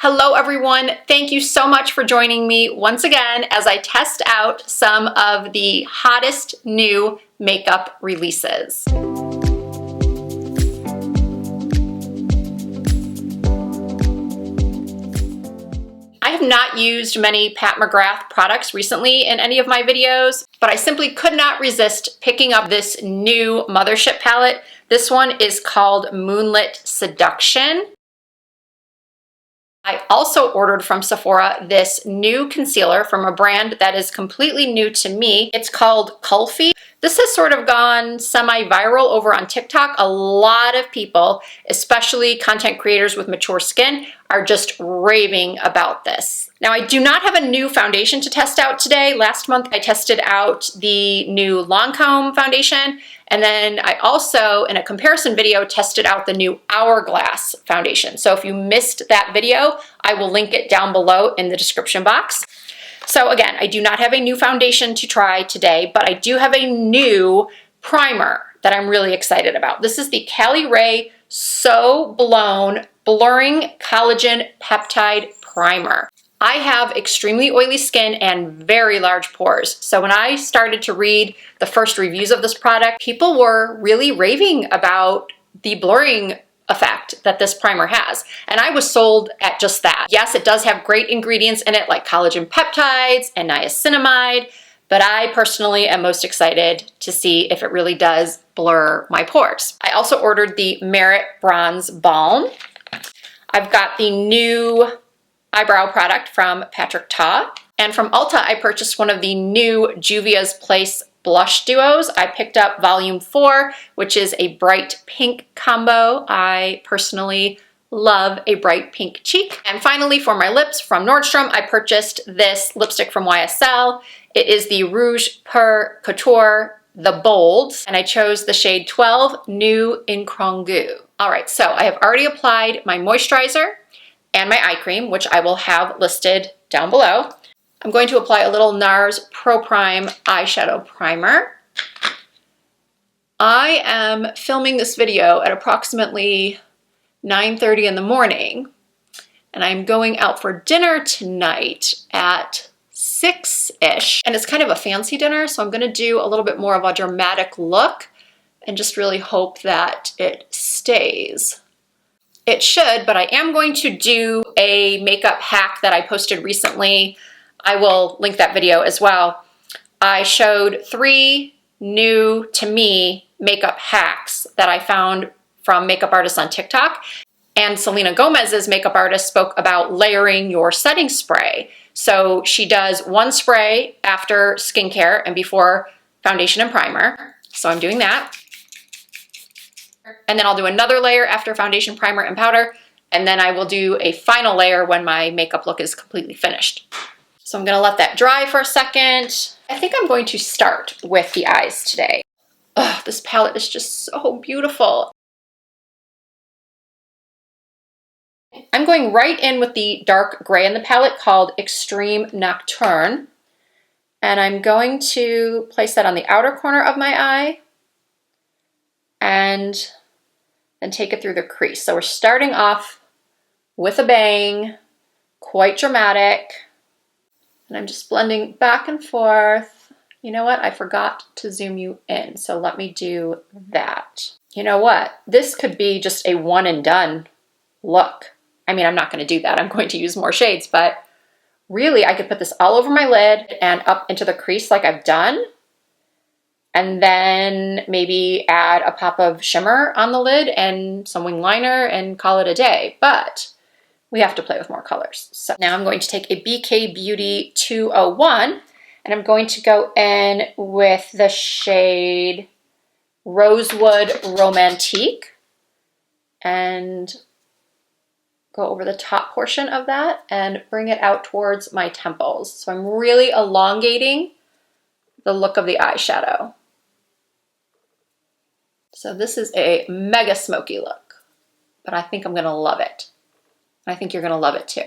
Hello everyone, thank you so much for joining me once again as I test out some of the hottest new makeup releases. I have not used many Pat McGrath products recently in any of my videos, but I simply could not resist picking up this new Mothership palette. This one is called Moonlit Seduction. I also ordered from Sephora this new concealer from a brand that is completely new to me. It's called Kulfi. This has sort of gone semi-viral over on TikTok. A lot of people, especially content creators with mature skin, are just raving about this. Now, I do not have a new foundation to test out today. Last month, I tested out the new Lancome foundation, and then I also, in a comparison video, tested out the new Hourglass foundation. So if you missed that video, I will link it down below in the description box. So again, I do not have a new foundation to try today, but I do have a new primer that I'm really excited about. This is the Cali Ray So Blown Blurring Collagen Peptide Primer. I have extremely oily skin and very large pores. So when I started to read the first reviews of this product, people were really raving about the blurring effect that this primer has. And I was sold at just that. Yes, it does have great ingredients in it like collagen peptides and niacinamide, but I personally am most excited to see if it really does blur my pores. I also ordered the Merit Bronze Balm. I've got the new eyebrow product from Patrick Ta. And from Ulta, I purchased one of the new Juvia's Place blush duos. I picked up volume 4, which is a bright pink combo. I personally love a bright pink cheek. And finally, for my lips from Nordstrom, I purchased this lipstick from YSL. It is the Rouge Per Couture, the Bold, and I chose the shade 12, New Incongru. All right, so I have already applied my moisturizer and my eye cream, which I will have listed down below. I'm going to apply a little Nars Pro Prime eyeshadow primer. I am filming this video at approximately 9:30 in the morning, and I'm going out for dinner tonight at 6-ish, and it's kind of a fancy dinner, so I'm gonna do a little bit more of a dramatic look and just really hope that it stays. It should, but I am going to do a makeup hack that I posted recently. I will link that video as well. I showed 3 new, to me, makeup hacks that I found from makeup artists on TikTok. And Selena Gomez's makeup artist spoke about layering your setting spray. So she does 1 spray after skincare and before foundation and primer. So I'm doing that. And then I'll do another layer after foundation, primer, and powder. And then I will do a final layer when my makeup look is completely finished. So I'm gonna let that dry for a second. I think I'm going to start with the eyes today. Oh, this palette is just so beautiful. I'm going right in with the dark gray in the palette called Extreme Nocturne. And I'm going to place that on the outer corner of my eye and then take it through the crease. So we're starting off with a bang, quite dramatic. And I'm just blending back and forth. You know what? I forgot to zoom you in, so let me do that. You know what? This could be just a one and done look. I mean, I'm not going to do that. I'm going to use more shades, but really I could put this all over my lid and up into the crease like I've done, and then maybe add a pop of shimmer on the lid and some wing liner and call it a day. But we have to play with more colors. So now I'm going to take a BK Beauty 201 and I'm going to go in with the shade Rosewood Romantique and go over the top portion of that and bring it out towards my temples. So I'm really elongating the look of the eyeshadow. So this is a mega smoky look, but I think I'm gonna love it. I think you're gonna love it too.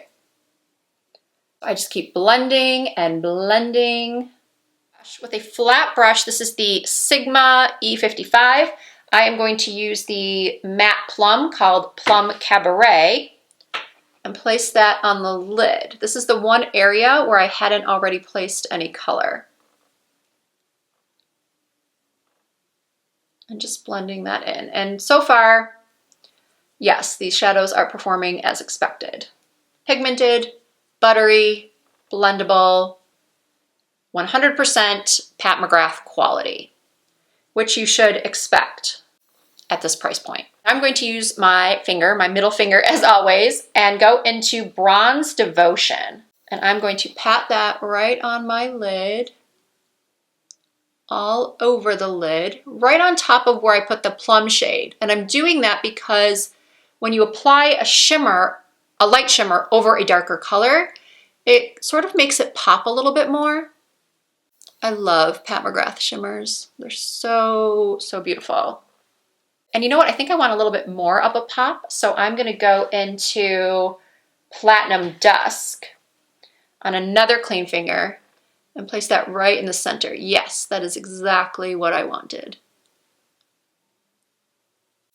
I just keep blending and blending. With a flat brush, this is the Sigma E55. I am going to use the matte plum called Plum Cabaret. and place that on the lid. This is the one area where I hadn't already placed any color. And just blending that in. And so far, yes, these shadows are performing as expected. Pigmented, buttery, blendable, 100% Pat McGrath quality, which you should expect at this price point. I'm going to use my finger, my middle finger as always, and go into Bronze Devotion. And I'm going to pat that right on my lid, all over the lid, right on top of where I put the plum shade. And I'm doing that because when you apply a shimmer, a light shimmer over a darker color, it sort of makes it pop a little bit more. I love Pat McGrath shimmers. They're so, so beautiful. And you know what? I think I want a little bit more of a pop, so I'm gonna go into Platinum Dusk on another clean finger and place that right in the center. Yes, that is exactly what I wanted.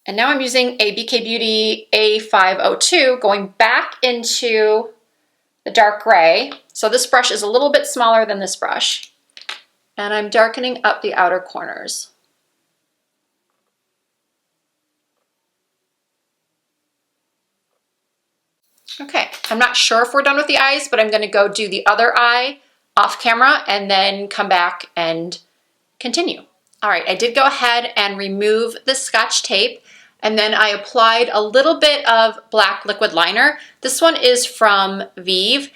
And now I'm using a BK Beauty A502, going back into the dark gray. So this brush is a little bit smaller than this brush. And I'm darkening up the outer corners. Okay, I'm not sure if we're done with the eyes, but I'm gonna go do the other eye off camera and then come back and continue. All right, I did go ahead and remove the Scotch tape, and then I applied a little bit of black liquid liner. This one is from Vive.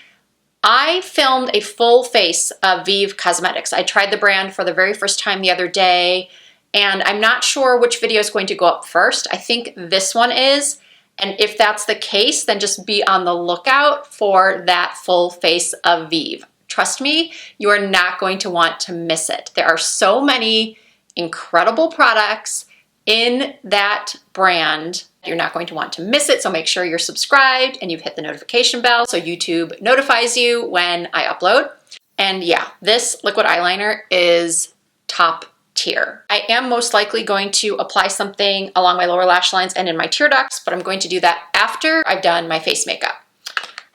I filmed a full face of Vive Cosmetics. I tried the brand for the very first time the other day, and I'm not sure which video is going to go up first. I think this one is. And if that's the case, then just be on the lookout for that full face of Vive. Trust me, you are not going to want to miss it. There are so many incredible products in that brand. You're not going to want to miss it, so make sure you're subscribed and you've hit the notification bell so YouTube notifies you when I upload. And yeah, this liquid eyeliner is top tier. I am most likely going to apply something along my lower lash lines and in my tear ducts, but I'm going to do that after I've done my face makeup.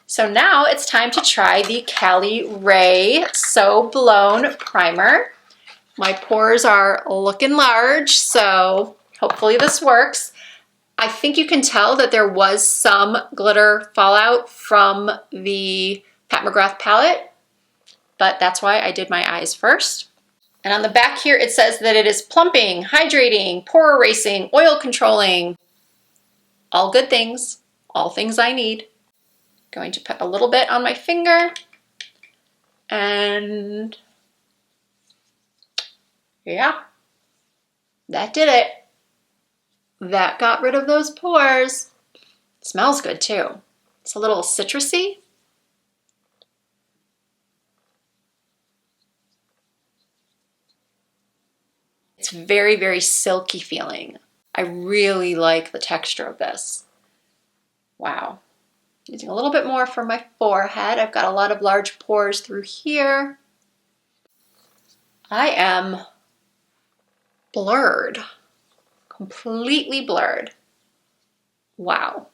So now it's time to try the Cali Ray So Blown Primer. My pores are looking large, so hopefully this works. I think you can tell that there was some glitter fallout from the Pat McGrath palette, but that's why I did my eyes first. And on the back here, it says that it is plumping, hydrating, pore erasing, oil controlling. All good things, all things I need. Going to put a little bit on my finger. And yeah, that did it. That got rid of those pores. It smells good too. It's a little citrusy. It's very, very silky feeling. I really like the texture of this. Wow. Using a little bit more for my forehead. I've got a lot of large pores through here. I am blurred, completely blurred. Wow.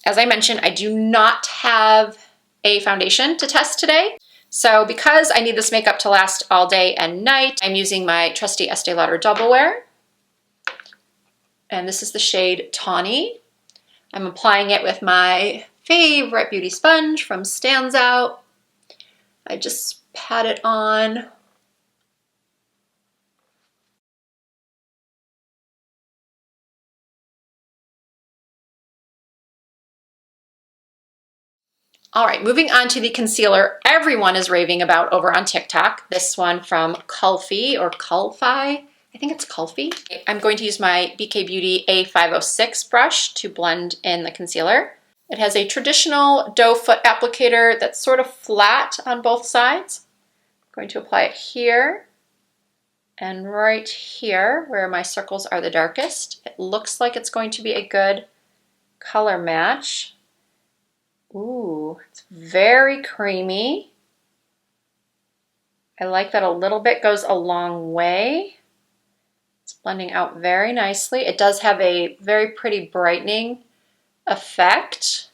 As I mentioned, I do not have a foundation to test today. So because I need this makeup to last all day and night, I'm using my trusty Estee Lauder Double Wear. And this is the shade Tawny. I'm applying it with my favorite beauty sponge from Stands Out. I just pat it on. All right, moving on to the concealer everyone is raving about over on TikTok. This one from Kulfi or Kulfi. I think it's Kulfi. I'm going to use my BK Beauty A506 brush to blend in the concealer. It has a traditional doe foot applicator that's sort of flat on both sides. I'm going to apply it here and right here where my circles are the darkest. It looks like it's going to be a good color match. Ooh, it's very creamy. I like that a little bit goes a long way. It's blending out very nicely. It does have a very pretty brightening effect.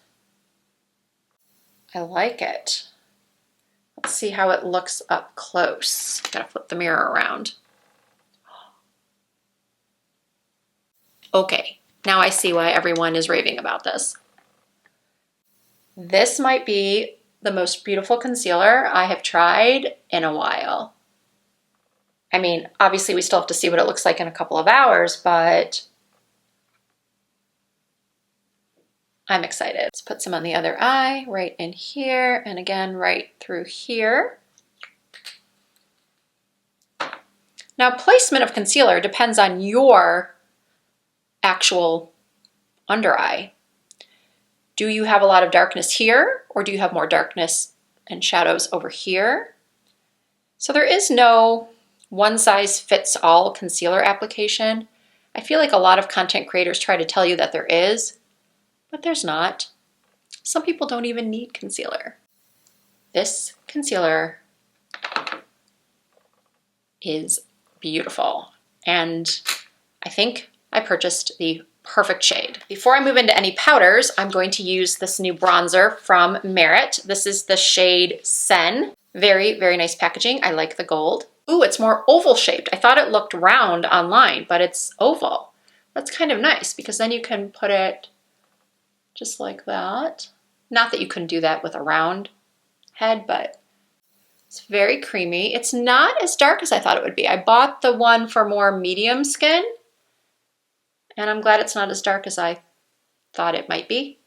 I like it. Let's see how it looks up close. Gotta flip the mirror around. Okay, now I see why everyone is raving about this. This might be the most beautiful concealer I have tried in a while. I mean, obviously we still have to see what it looks like in a couple of hours, but I'm excited. Let's put some on the other eye, right in here, and again, right through here. Now, placement of concealer depends on your actual under eye. Do you have a lot of darkness here, or do you have more darkness and shadows over here? So there is no one size fits all concealer application. I feel like a lot of content creators try to tell you that there is, but there's not. Some people don't even need concealer. This concealer is beautiful, and I think I purchased the perfect shade. Before I move into any powders, I'm going to use this new bronzer from Merit. This is the shade Sen. Very, very nice packaging. I like the gold. Ooh, it's more oval shaped. I thought it looked round online, but it's oval. That's kind of nice because then you can put it just like that. Not that you couldn't do that with a round head, but it's very creamy. It's not as dark as I thought it would be. I bought the one for more medium skin, and I'm glad it's not as dark as I thought it might be.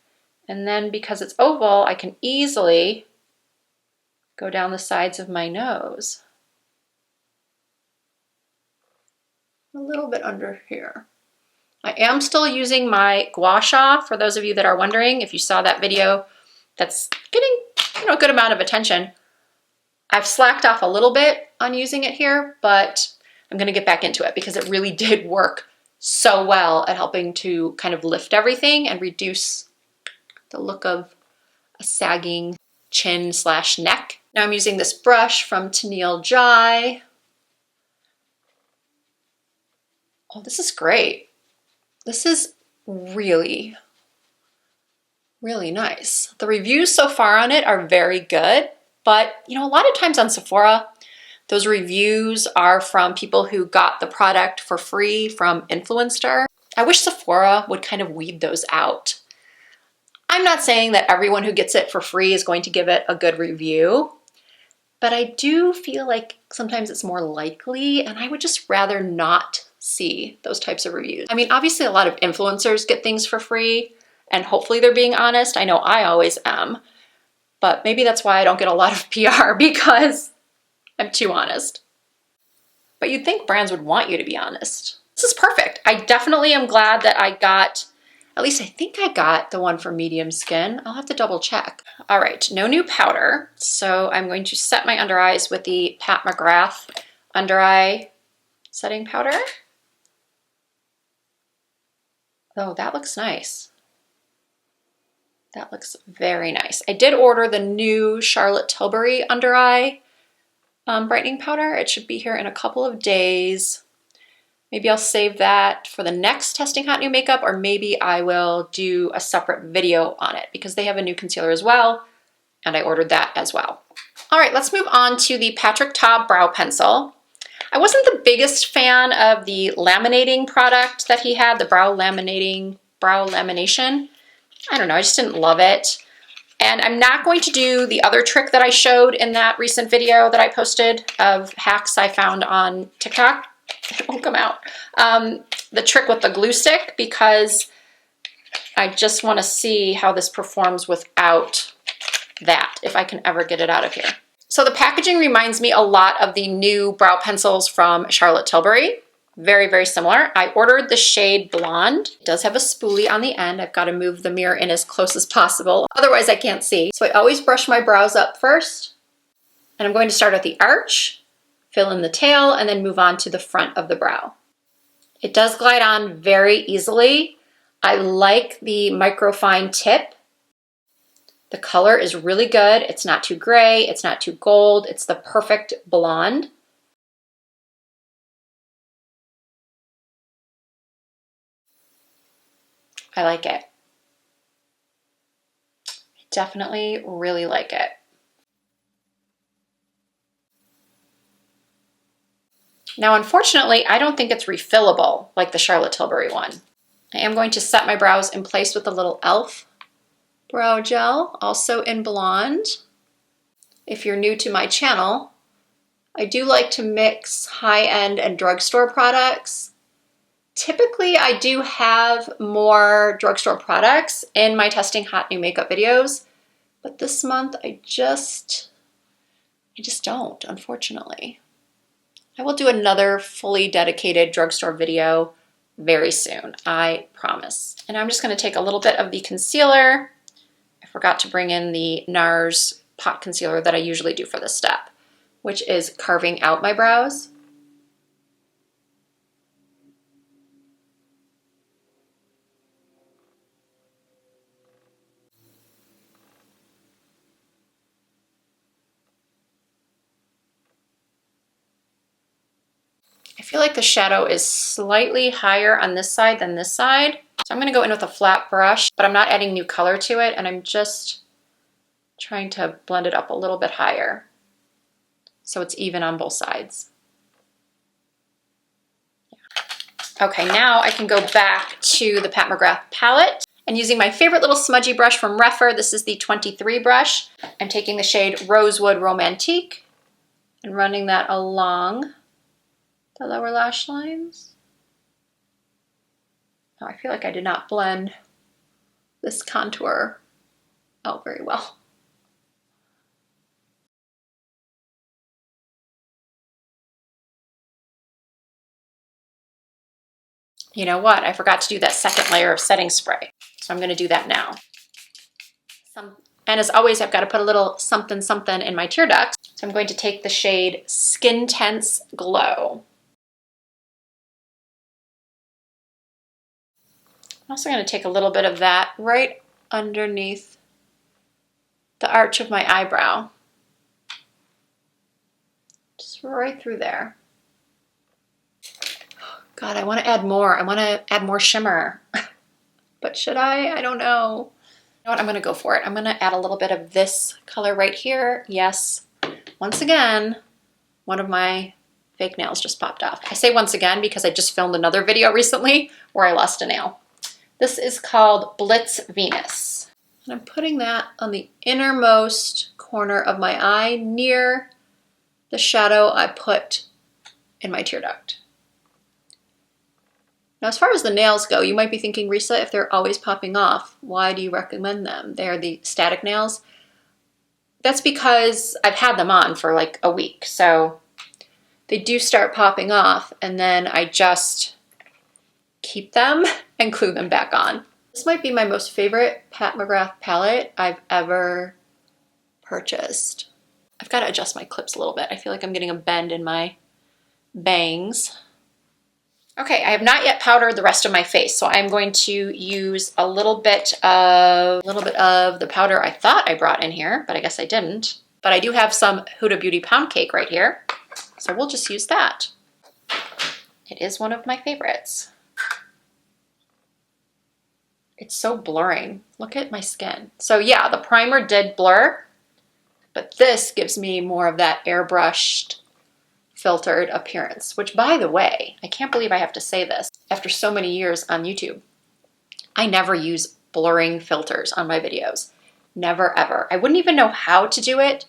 And then because it's oval, I can easily go down the sides of my nose. A little bit under here. I am still using my gua sha, for those of you that are wondering. If you saw that video, that's getting a good amount of attention. I've slacked off a little bit on using it here, but I'm gonna get back into it because it really did work so well at helping to kind of lift everything and reduce the look of a sagging chin / neck. Now I'm using this brush from Tennille Jai. Oh, this is great. This is really, really nice. The reviews so far on it are very good, but a lot of times on Sephora, those reviews are from people who got the product for free from Influencer. I wish Sephora would kind of weed those out. I'm not saying that everyone who gets it for free is going to give it a good review, but I do feel like sometimes it's more likely, and I would just rather not see those types of reviews. I mean, obviously a lot of influencers get things for free, and hopefully they're being honest. I know I always am, but maybe that's why I don't get a lot of PR, because I'm too honest. But you'd think brands would want you to be honest. This is perfect. I definitely am glad that I got, at least I think I got the one for medium skin. I'll have to double check. All right, no new powder. So I'm going to set my under eyes with the Pat McGrath under eye setting powder. Oh, that looks nice. That looks very nice. I did order the new Charlotte Tilbury under eye brightening powder. It should be here in a couple of days. Maybe I'll save that for the next testing hot new makeup, or maybe I will do a separate video on it because they have a new concealer as well, and I ordered that as well. All right, let's move on to the Patrick Ta brow pencil. I wasn't the biggest fan of the laminating product that he had, the brow lamination. I don't know, I just didn't love it. And I'm not going to do the other trick that I showed in that recent video that I posted of hacks I found on TikTok. It won't come out. The trick with the glue stick, because I just want to see how this performs without that, if I can ever get it out of here. So the packaging reminds me a lot of the new brow pencils from Charlotte Tilbury. Very, very similar. I ordered the shade Blonde. It does have a spoolie on the end. I've got to move the mirror in as close as possible, otherwise I can't see. So I always brush my brows up first, and I'm going to start at the arch, fill in the tail, and then move on to the front of the brow. It does glide on very easily. I like the microfine tip. The color is really good. It's not too gray, it's not too gold, it's the perfect blonde. I like it. definitely really like it. Now, unfortunately, I don't think it's refillable like the Charlotte Tilbury one. I am going to set my brows in place with a little e.l.f. brow gel, also in blonde. If you're new to my channel, I do like to mix high-end and drugstore products. Typically, I do have more drugstore products in my testing hot new makeup videos, but this month I just don't, unfortunately. I will do another fully dedicated drugstore video very soon, I promise. And I'm just going to take a little bit of the concealer. I forgot to bring in the Nars pot concealer that I usually do for this step, which is carving out my brows. I feel like the shadow is slightly higher on this side than this side. So I'm going to go in with a flat brush, but I'm not adding new color to it, and I'm just trying to blend it up a little bit higher so it's even on both sides. Okay, now I can go back to the Mcgrath palette, and using my favorite little smudgy brush from Refer, this is the 23 brush. I'm taking the shade Rosewood Romantique and running that along the lower lash lines. Oh, I feel like I did not blend this contour out very well. You know what? I forgot to do that second layer of setting spray. So I'm going to do that now. And as always, I've got to put a little something something in my tear ducts. So I'm going to take the shade Skin Tense Glow. I'm also going to take a little bit of that right underneath the arch of my eyebrow. Just right through there. God, I want to add more. I want to add more shimmer. But should I? I don't know. You know what? I'm going to go for it. I'm going to add a little bit of this color right here. Yes. Once again, one of my fake nails just popped off. I say once again because I just filmed another video recently where I lost a nail. This is called Blitz Venus. And I'm putting that on the innermost corner of my eye near the shadow I put in my tear duct. Now, as far as the nails go, you might be thinking, Risa, if they're always popping off, why do you recommend them? They're the static nails. That's because I've had them on for like a week. So they do start popping off, and then I just keep them and glue them back on. This might be my most favorite Mcgrath palette I've ever purchased. I've got to adjust my clips a little bit. I feel like I'm getting a bend in my bangs. Okay, I have not yet powdered the rest of my face, so I'm going to use a little bit of the powder I thought I brought in here, but I guess I didn't. But I do have some Huda Beauty Pound Cake right here, so we'll just use that. It is one of my favorites. It's so blurring. Look at my skin. So yeah, the primer did blur, but this gives me more of that airbrushed, filtered appearance, which, by the way, I can't believe I have to say this after so many years on YouTube. I never use blurring filters on my videos. Never, ever. I wouldn't even know how to do it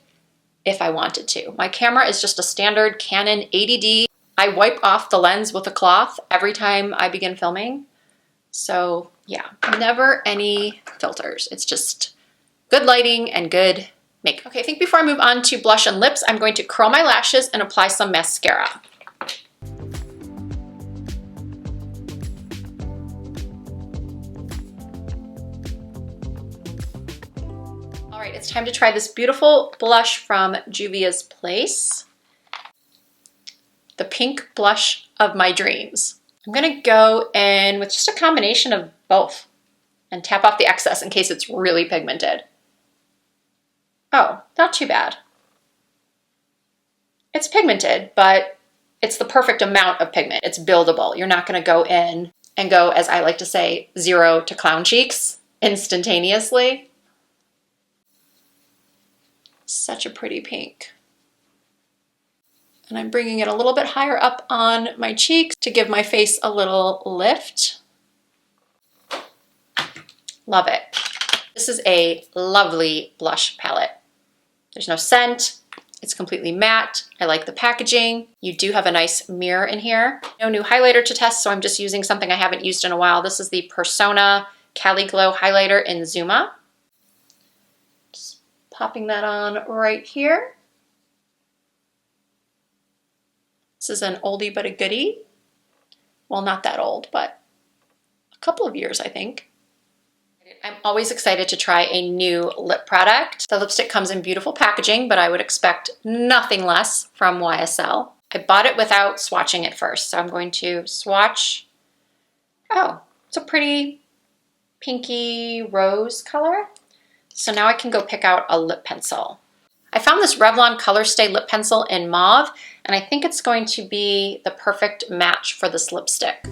if I wanted to. My camera is just a standard Canon 80D. I wipe off the lens with a cloth every time I begin filming. So yeah, never any filters. It's just good lighting and good makeup. Okay, I think before I move on to blush and lips, I'm going to curl my lashes and apply some mascara. All right, it's time to try this beautiful blush from Juvia's Place. The pink blush of my dreams. I'm gonna go in with just a combination of both and tap off the excess in case it's really pigmented. Oh, not too bad. It's pigmented, but it's the perfect amount of pigment. It's buildable. You're not gonna go in and go, as I like to say, 0 to clown cheeks instantaneously. Such a pretty pink. And I'm bringing it a little bit higher up on my cheeks to give my face a little lift. Love it. This is a lovely blush palette. There's no scent. It's completely matte. I like the packaging. You do have a nice mirror in here. No new highlighter to test, so I'm just using something I haven't used in a while. This is the Persona Cali Glow highlighter in Zuma. Just popping that on right here. This is an oldie but a goodie. Well, not that old, but a couple of years, I think. I'm always excited to try a new lip product. The lipstick comes in beautiful packaging, but I would expect nothing less from YSL. I bought it without swatching it first, so I'm going to swatch. Oh, it's a pretty pinky rose color. So now I can go pick out a lip pencil. I found this Revlon Colorstay lip pencil in Mauve, and I think it's going to be the perfect match for this lipstick.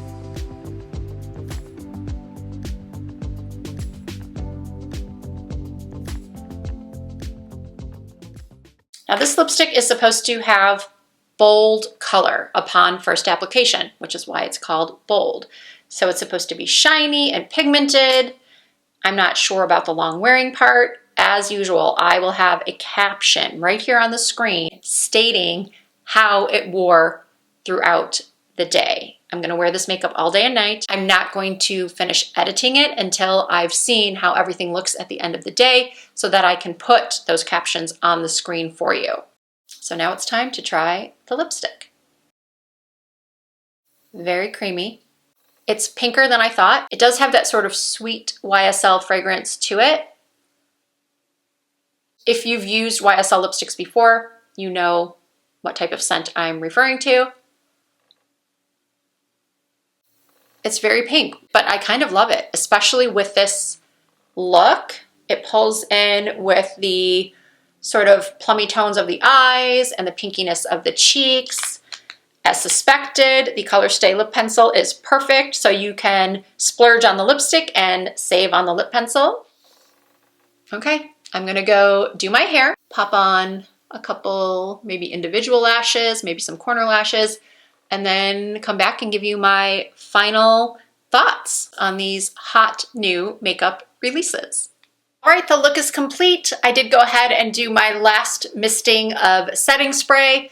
Now this lipstick is supposed to have bold color upon first application, which is why it's called bold. So it's supposed to be shiny and pigmented. I'm not sure about the long wearing part. As usual, I will have a caption right here on the screen stating how it wore throughout the day. I'm going to wear this makeup all day and night. I'm not going to finish editing it until I've seen how everything looks at the end of the day so that I can put those captions on the screen for you. So now it's time to try the lipstick. Very creamy. It's pinker than I thought. It does have that sort of sweet YSL fragrance to it. If you've used YSL lipsticks before, you know what type of scent I'm referring to. It's very pink, but I kind of love it, especially with this look. It pulls in with the sort of plummy tones of the eyes and the pinkiness of the cheeks. As suspected, the Colorstay lip pencil is perfect, so you can splurge on the lipstick and save on the lip pencil. Okay, I'm gonna go do my hair, pop on a couple, maybe individual lashes, maybe some corner lashes, and then come back and give you my final thoughts on these hot new makeup releases. All right, the look is complete. I did go ahead and do my last misting of setting spray.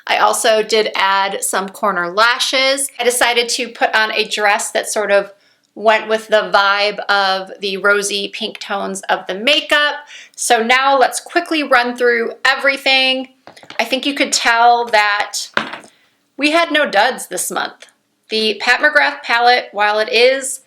I also did add some corner lashes. I decided to put on a dress that sort of went with the vibe of the rosy pink tones of the makeup. So now let's quickly run through everything. I think you could tell that we had no duds this month. The Pat McGrath palette, while it is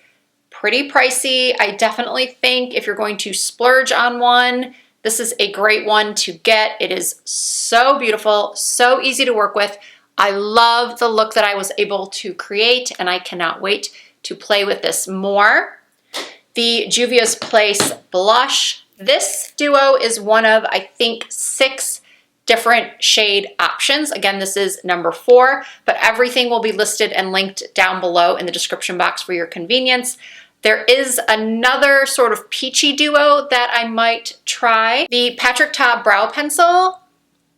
pretty pricey, I definitely think if you're going to splurge on one, this is a great one to get. It is so beautiful, so easy to work with. I love the look that I was able to create, and I cannot wait to play with this more. The Juvia's Place blush. This duo is one of, I think, 6 different shade options. Again, this is number 4, but everything will be listed and linked down below in the description box for your convenience. There is another sort of peachy duo that I might try. The Patrick Ta Brow Pencil,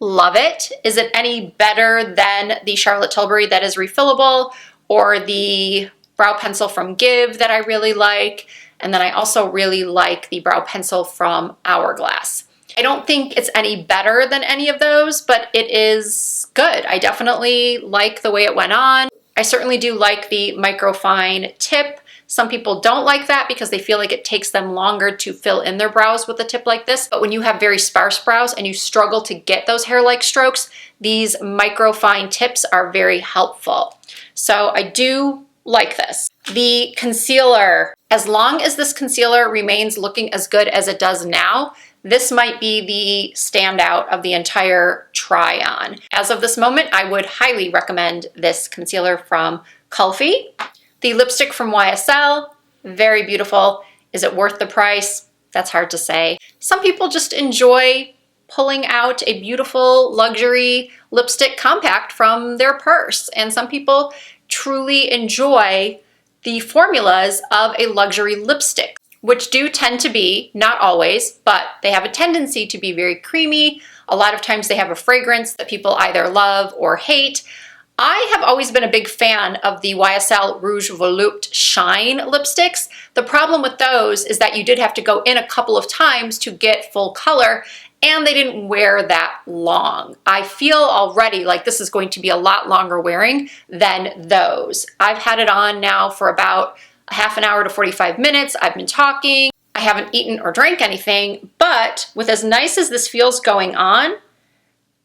love it. Is it any better than the Charlotte Tilbury that is refillable, or the brow pencil from Give that I really like? And then I also really like the brow pencil from Hourglass. I don't think it's any better than any of those, but it is good. I definitely like the way it went on. I certainly do like the microfine tip. Some people don't like that because they feel like it takes them longer to fill in their brows with a tip like this. But when you have very sparse brows and you struggle to get those hair-like strokes, these microfine tips are very helpful. So I do like this. The concealer, as long as this concealer remains looking as good as it does now, this might be the standout of the entire try-on. As of this moment, I would highly recommend this concealer from Colorstay. The lipstick from YSL, very beautiful. Is it worth the price? That's hard to say. Some people just enjoy pulling out a beautiful luxury lipstick compact from their purse, and some people truly enjoy the formulas of a luxury lipstick. which do tend to be, not always, but they have a tendency to be very creamy. A lot of times they have a fragrance that people either love or hate. I have always been a big fan of the YSL Rouge Volupte Shine lipsticks. The problem with those is that you did have to go in a couple of times to get full color, and they didn't wear that long. I feel already like this is going to be a lot longer wearing than those. I've had it on now for about a half an hour to 45 minutes. I've been talking. I haven't eaten or drank anything, but with as nice as this feels going on,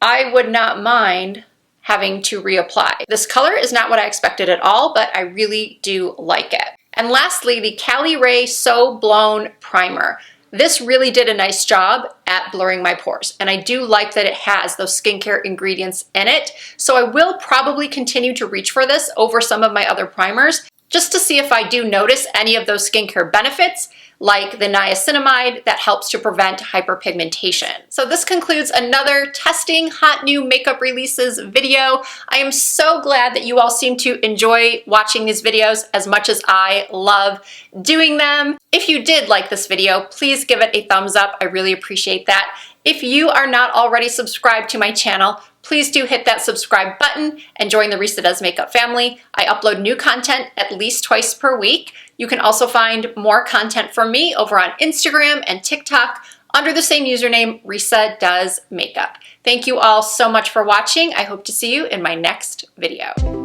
I would not mind having to reapply. This color is not what I expected at all, but I really do like it. And lastly, the Cali Ray So Blown Primer. This really did a nice job at blurring my pores, and I do like that it has those skincare ingredients in it, so I will probably continue to reach for this over some of my other primers, just to see if I do notice any of those skincare benefits, like the niacinamide that helps to prevent hyperpigmentation. So this concludes another testing hot new makeup releases video. I am so glad that you all seem to enjoy watching these videos as much as I love doing them. If you did like this video, please give it a thumbs up. I really appreciate that. If you are not already subscribed to my channel, please do hit that subscribe button and join the Risa Does Makeup family. I upload new content at least twice per week. You can also find more content from me over on Instagram and TikTok under the same username, Risa Does Makeup. Thank you all so much for watching. I hope to see you in my next video.